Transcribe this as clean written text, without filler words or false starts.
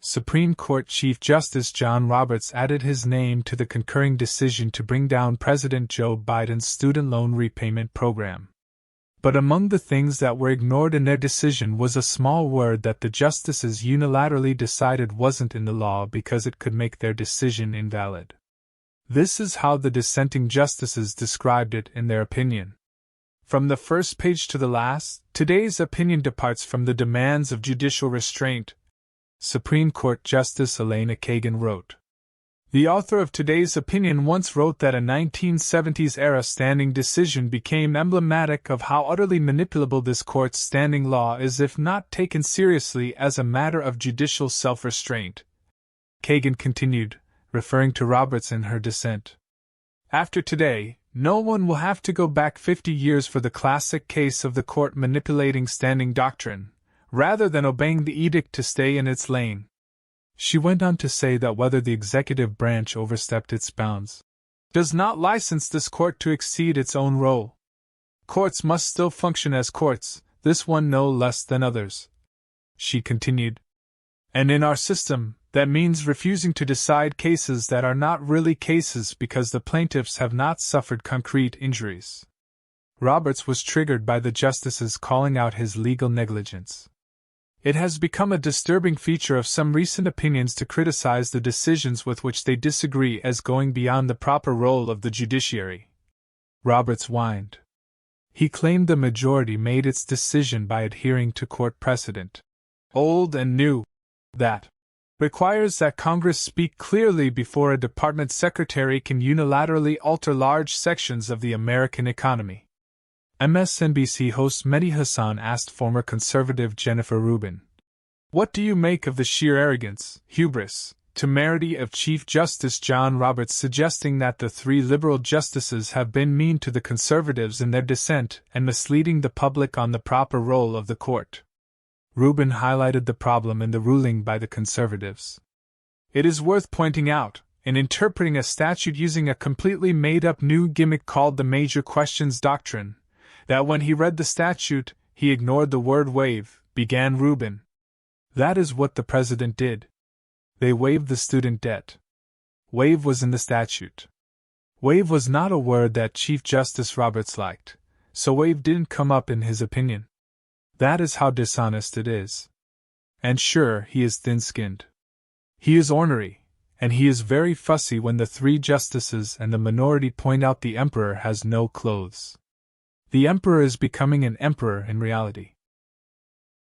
Supreme Court Chief Justice John Roberts added his name to the concurring decision to bring down President Joe Biden's student loan repayment program. But among the things that were ignored in their decision was a small word that the justices unilaterally decided wasn't in the law because it could make their decision invalid. This is how the dissenting justices described it in their opinion. From the first page to the last, today's opinion departs from the demands of judicial restraint, Supreme Court Justice Elena Kagan wrote. The author of today's opinion once wrote that a 1970s-era standing decision became emblematic of how utterly manipulable this court's standing law is if not taken seriously as a matter of judicial self-restraint. Kagan continued, referring to Roberts in her dissent. After today, no one will have to go back 50 years for the classic case of the court manipulating standing doctrine, rather than obeying the edict to stay in its lane. She went on to say that whether the executive branch overstepped its bounds does not license this court to exceed its own role. Courts must still function as courts, this one no less than others. She continued. And in our system, that means refusing to decide cases that are not really cases because the plaintiffs have not suffered concrete injuries. Roberts was triggered by the justices calling out his legal negligence. It has become a disturbing feature of some recent opinions to criticize the decisions with which they disagree as going beyond the proper role of the judiciary. Roberts whined. He claimed the majority made its decision by adhering to court precedent, old and new, that requires that Congress speak clearly before a department secretary can unilaterally alter large sections of the American economy. MSNBC host Mehdi Hasan asked former conservative Jennifer Rubin, "What do you make of the sheer arrogance, hubris, temerity of Chief Justice John Roberts suggesting that the three liberal justices have been mean to the conservatives in their dissent and misleading the public on the proper role of the court?" Rubin highlighted the problem in the ruling by the conservatives. It is worth pointing out, in interpreting a statute using a completely made-up new gimmick called the Major Questions Doctrine, that when he read the statute, he ignored the word waive, began Rubin. That is what the president did. They waived the student debt. Waive was in the statute. Waive was not a word that Chief Justice Roberts liked, so waive didn't come up in his opinion. That is how dishonest it is. And sure, he is thin-skinned. He is ornery, and he is very fussy when the three justices and the minority point out the emperor has no clothes. The emperor is becoming an emperor in reality.